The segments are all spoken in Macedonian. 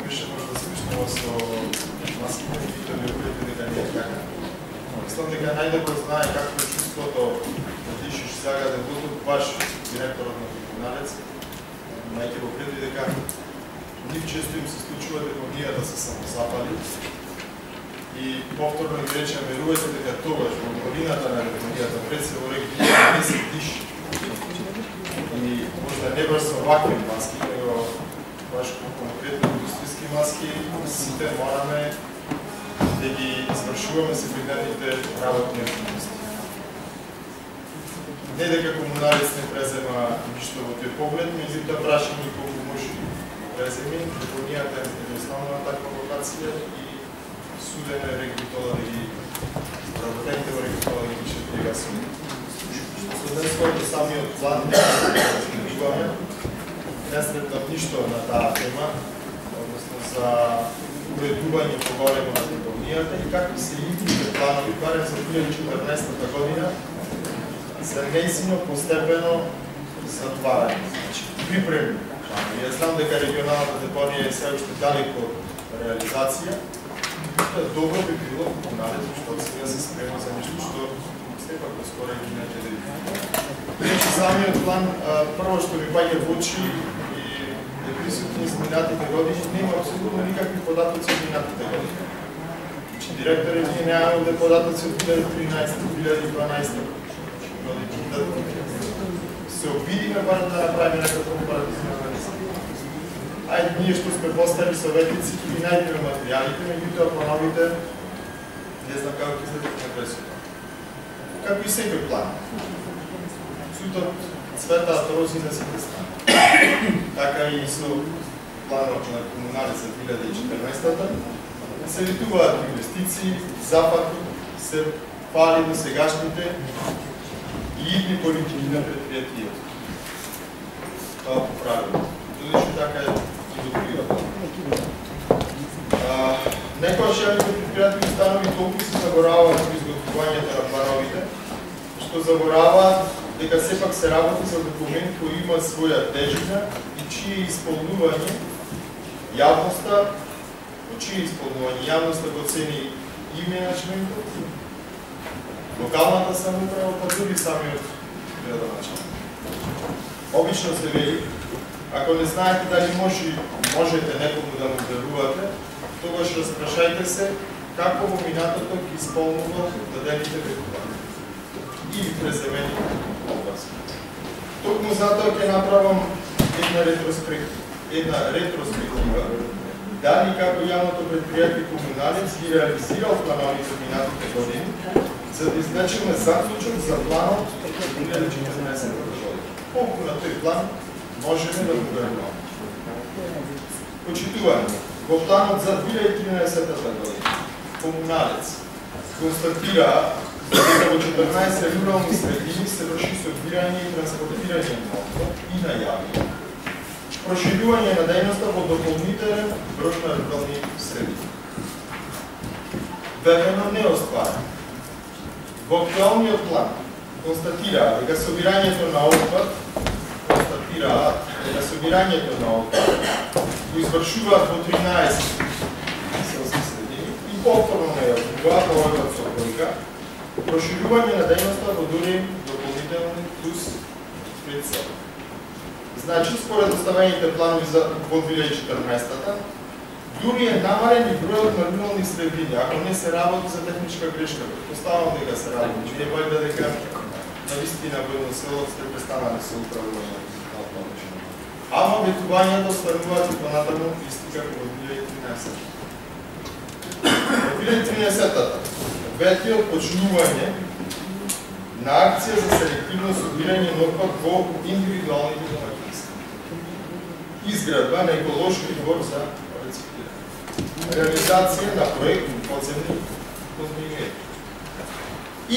беше може да се вишнува со маските и да ви уверите дека не е така. Мислам дека најдобро знае какво е чувството да дишиш сега дебутот баш директорот на Комуналец, мајќи го предвид дека нив често им се случува депонијата се самозапали и повторно ги речем верувате дека тогаш во годината на депонијата пред се во регија не се диши. И можда не баш со вакви маски, него баш конкретно индустријски маски, сите мораме да ги извршуваме секојдневните работни активности. Не дека Комуналец не презема ништо во тој поглед, меѓутоа прашање колку може да преземи, депонијата е едноставна таква локација и судено е регбитола да ги работените во регбитола да ги пишат пригасени. Однесуваме самиот план, не сретнав ништо на таа тема, односно за уредување поголемо на депонијата и какви се идните планови, барем за 2014 година, за нејзино постепено затварање. Припремни. Ја знам дека регионалната депонија е се уште далеко од реализација. Добро би било Комуналец, што сега се спрема за нешто што степак поскоро ги неќе да види. Иначе самиот план, прво што ми паѓа во очи и е присутни из минатите години, нема апсолутно никакви податоци од минатите години. Директори, ние немаме податоци од 2013-2012 години. Се обидиме барем да направиме некој компаративна анализа. Ајде, ние што сме постави советници, ќе ги најдеме материјалите, меѓутоа плановите, не знам како ќе изгледат на пресута. Како и секој план. Сутот цветаат рози на сите страни. Така и со планот на Комуналец за 2014-та. Се ветуваат инвестиции, запади, се пали до сегашните и идни политики на предпријатијата. Тоа по правило. Додека така е и до природата. Некојаш јавните предпријатии установи толку се забораваат во изготвувањето на плановите, што забораваат дека сепак се работи за документ кој има своја тежина и чие исполнување јавноста, го цени и менеджментот, локалната самоуправа, па дури самиот градоначалник. Обично се вели, ако не знаете дали можете некому да му верувате, тогаш распрашајте се како во минатото ги исполнува дадените ветувања и преземени обврски. Токму затоа ќе направам една ретроспектива дали како јавното предпријатие Комуналец ги реализирал плановите минатите години, за да извлечеме заклучок за планот од 2014 година. Колку на тој план можеме да го веруваме. Почитување. Во планот за 2013 година Комуналец констатира дека во 14 рурални средини се врши собирање и транспортирање на отпад и на јавни. Проширување на дејноста во дополнителен број на рурални средини. Времено не остварено. Во актуалниот план констатира дека собирањето на отпад го извршуваат во 13 селски средини и повторно не ја одбиваат овојот со бројка, проширување на дејноста во дури дополнителни плюс 5 села. Значи, според оставените планови во 2014-та, дури е намален и бројот на рурални средини, ако не се работи за техничка грешка. Поставам дека се работи, не вајда дека навистина во едно село сте престанали се управување. Ама ветувањата остануваат и понатаму исти како во 2013. Во 2013-та, ветиот почнување на акција за селективно собирање на отпад во индивидуалните домаќинства. Изградба на еколошки двор за рециклирање. Реализација на проект подземни континуитети. И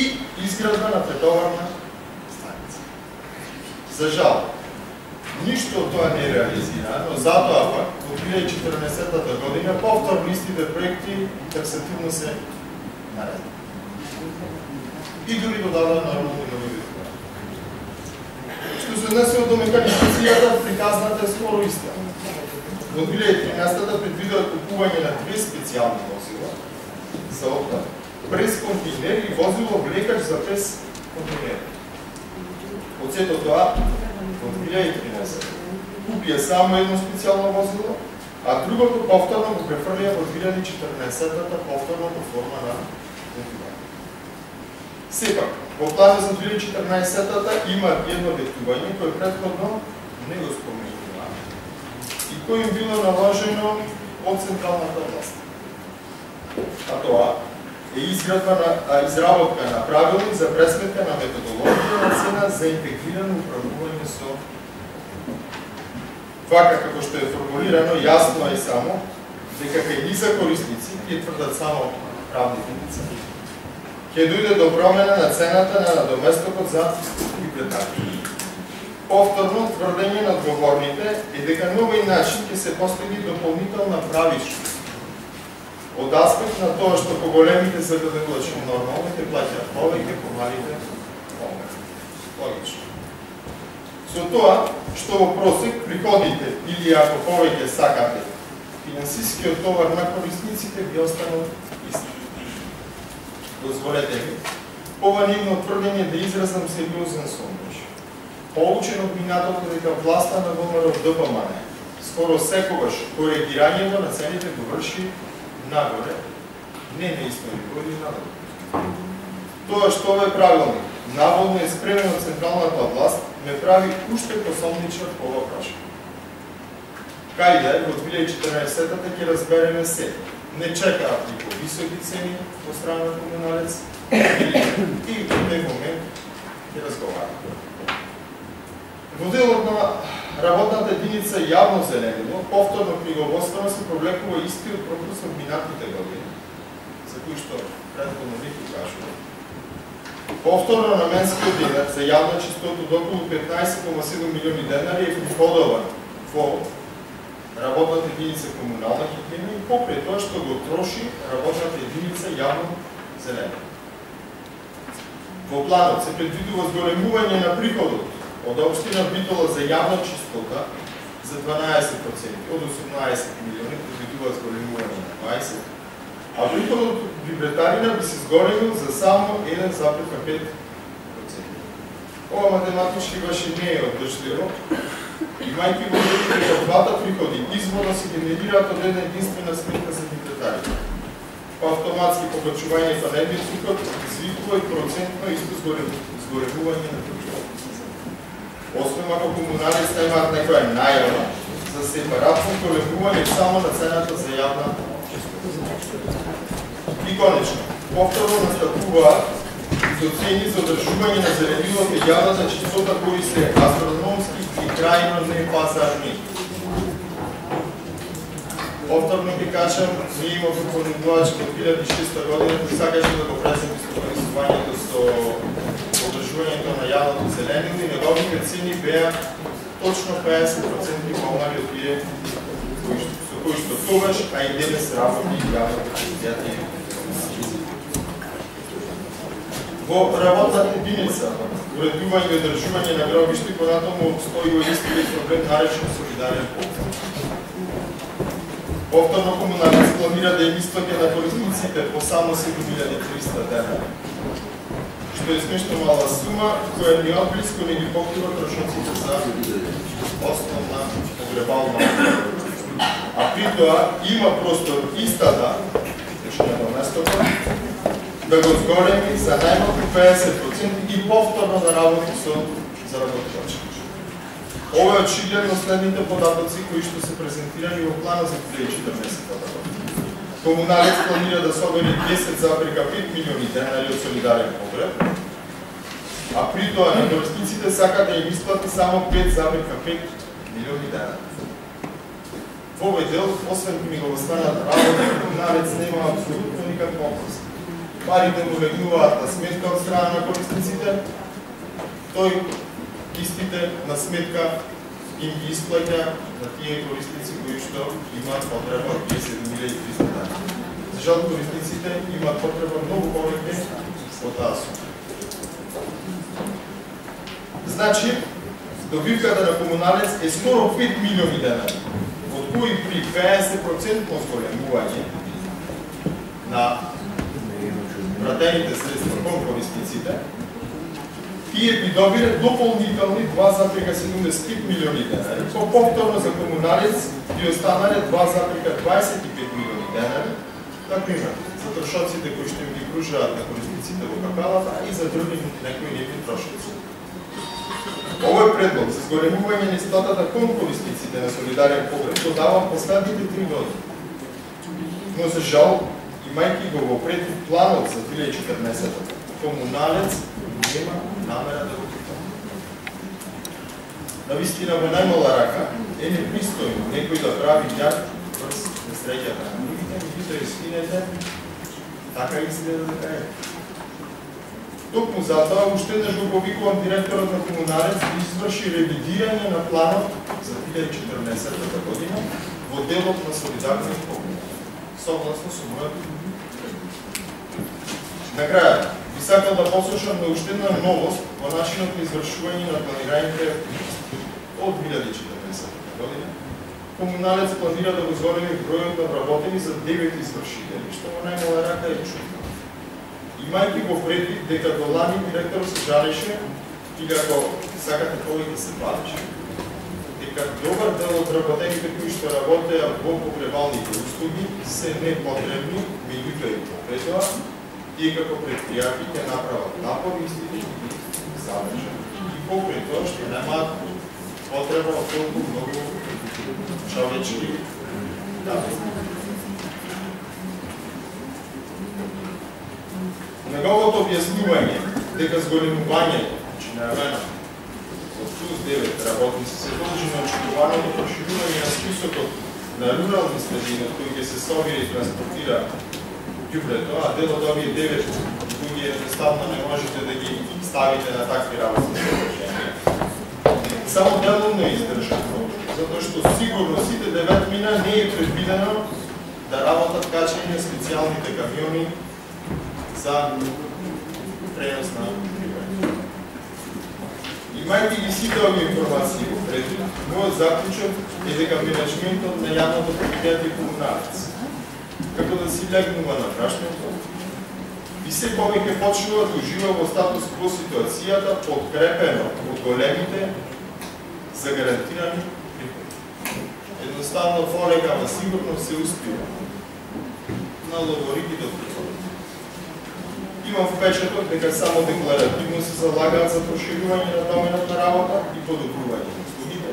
изградба на претоварна станица. За жал, ништо од тоа не е реализирано, но затоа пак во 2014 година повторно истите проекти таксативно се наредени. И дури додадено нормално нови ветувања. Што се однесе до механизацијата, приказната е скоро иста. во 2013 предвидува купување на 2 специјални возила за отпад, през контейнер и возило влекач за без контейнер. Од сето тоа, во 2013 купија само едно специјално возило, а другото повторно го префрлија во 2014-та повторно во форма на ветување. Сепак, во планот за 2014-та има едно ветување кое претходно не го споменува и кој им било наложено од централната власт. А тоа е изработка на правилник за пресметка на методологија на цена за интегрирано управување со. Вака како што е формулирано, јасно е само дека кај низа корисници, ќе тврдат само правните лица, ќе дојде до промена на цената на надоместокот за библиотекари. Повторно тврдење на одговорните е дека на овој начин ќе се постигне дополнителна правичност. Од аспект на тоа што поголемите зададувачи нормално ќе плаќаат повеќе, помалите повеќе. Логично. Со тоа што во просек приходите или ако повеќе сакате, финансискиот товар на корисниците би останал исти. Дозволете ми, ова нивно тврдење да изразам сериозен сондеж. Поучен од минатото дека власта на ВМРО-ДПМН скоро секогаш коригирањето на цените го врши нагоре, не на исто ниво или надолу. Тоа што овој правилник наводно е спремен од централната власт ме прави уште посомничар по ова прашање. Кајде во 2014-та ќе разбереме се. Не чекаат ни повисоки цени во страна на комуналец и во тој момент ќе разговараме. Во делот на работната единица јавно зеленило, повторно книговодствено се провлекува истиот пропуск од минатите години, за кои што претходно ви кажува. Повторно наменскиот денар за јавна чистота од околу 15,7 милиони денари е приходован во работната единица комунална хигиена и покрај тоа што го троши работната единица јавно зеленило. Во планот се предвидува зголемување на приходот од општина Битола за јавна чистота за 12%, од 18 милиони предвидува зголемување на 20%, а приходот од Бибретарина би се зголемил за само 1,5%. Ова математички баше не е одржливо, имајќи во виду дека двата приходи изворно се генерираат од една единствена сметка за Бибретарина. По автоматски покачувањето на едниот приход извикува и процентно исто зголемување на приходот. Освен ако комуналите имаат некоја најава за сепаратно зголемување само на цената за јавна чистота. И конечно, повторно настапуваат изоцени за одржување на зеленилото и јавната чистота кои се астрономски и крајно непазарни. Повторно ги кажам, ние имаме понудувач во 2006 година кој сакаше да го преземе стопанисувањето со одржувањето на јавното зеленило и неговите цени беа точно 50% помали од тие со кои што тогаш, а и денес работи јавното предпријатие. Во работната единица, уредување и одржување на гробишти, понатаму обстои истиот проблем наречен солидарен повторно. Повторно комуналец планира да им исплаќа на корисниците по само 7300 денари, што е смешно мала сума, која ни отблиско не ги покрива трошоците за основна погребална. А при тоа има простор истата, точно на местото, да го зголеми за најмалку 50% и повторно да работи со заработувачи. Ова е очигледно следните податоци кои што се презентирани во плана за 2014 година. Комуналец планира да собери 10,5 милиони денари од солидарен погреб, а при тоа на корисниците сака да им исплати само 5,5 милиони денари. Во овој дел, освен книговодствената работа, комуналец нема апсолутно никаква област. Парите му легнуваат на сметка од страна на корисниците, тој истите на сметка им ги исплаќа на тие корисници кои што имаат потреба од 57.300 денари. За жал, корисниците имаат потреба многу повеќе од таа сума. Значи, добивката на комуналец е скоро 5 милиони денари, од кои при 50% зголемување на вратените средства кон корисниците, тие би добиле дополнителни 2,75 милиони денари, по повторно за комуналец би останале 2,25 милиони денари, например, за трошоците кои што им ги кружаат на корисниците во капелата и за други некои нивни трошоци. Овој предлог за зголемување на истотата кон корисниците на солидарен погреб го давам последните 3 години. Но за жал, имајќи го во предвид планот за 2014, комуналец нема намера да го питам. Навистина во најмала рака е непристојно некој да прави јак врз несреќата на другите, меѓутоа истината така изгледа дека е. Токму затоа уште еднаш го повикувам директорот на комуналец да изврши ревидирање на планот за 2014 година во делот на солидарен погреб, согласно со мојот. Накраја, би сакал да послушам на уште една новост во начинот на извршување на планираните активности. Од 2014 година, комуналец планира да го зголеми бројот на вработени за 9 извршители, што во најмала рака е чудно. Имајќи го предвид дека до лани директор се жалеше, или ако сакате повеќе се падеше, дека добар дел од вработените кои што работеа во погребалните услуги се непотребни, меѓутоа и покрај тоа, тие како предпријатие ќе направат напор и ги задржат. И покрај тоа што немаат потреба од толку многу човечки давности. Неговото објаснување дека зголемувањето, значи најавено од плюс 9 работници се дължи на очекуваното проширување на списокот на рурални средини, кои ќе се собира и транспортира ѓубрето, а дел од овие 9 луѓе едноставно не можете да ги ставите на такви работни сооруженија. Само деловно е издржано, затоа што сигурно сите 9 мина не е предвидено да работат качени на специјалните камиони за пренос на ѓубрето. Имајќи ги сите овие информации во предвид, мојот заклучок е дека менеджментот на јавното предпријатие комуналец, како да си легнува на прашното, и се повеќе почнува да ужива во статус кво ситуацијата, подкрепено од големите за гарантирани приходи. Едноставно полека, ама сигурно се успива на ловорики до приходи. Имам впечаток дека само декларативно се залагаат за проширување на доменот на работа и подобрување на услугите,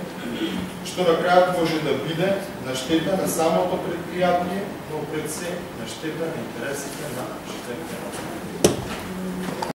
што на крајот може да биде на штета на самото предпријатие, но пред се на штета на интересите на жителите.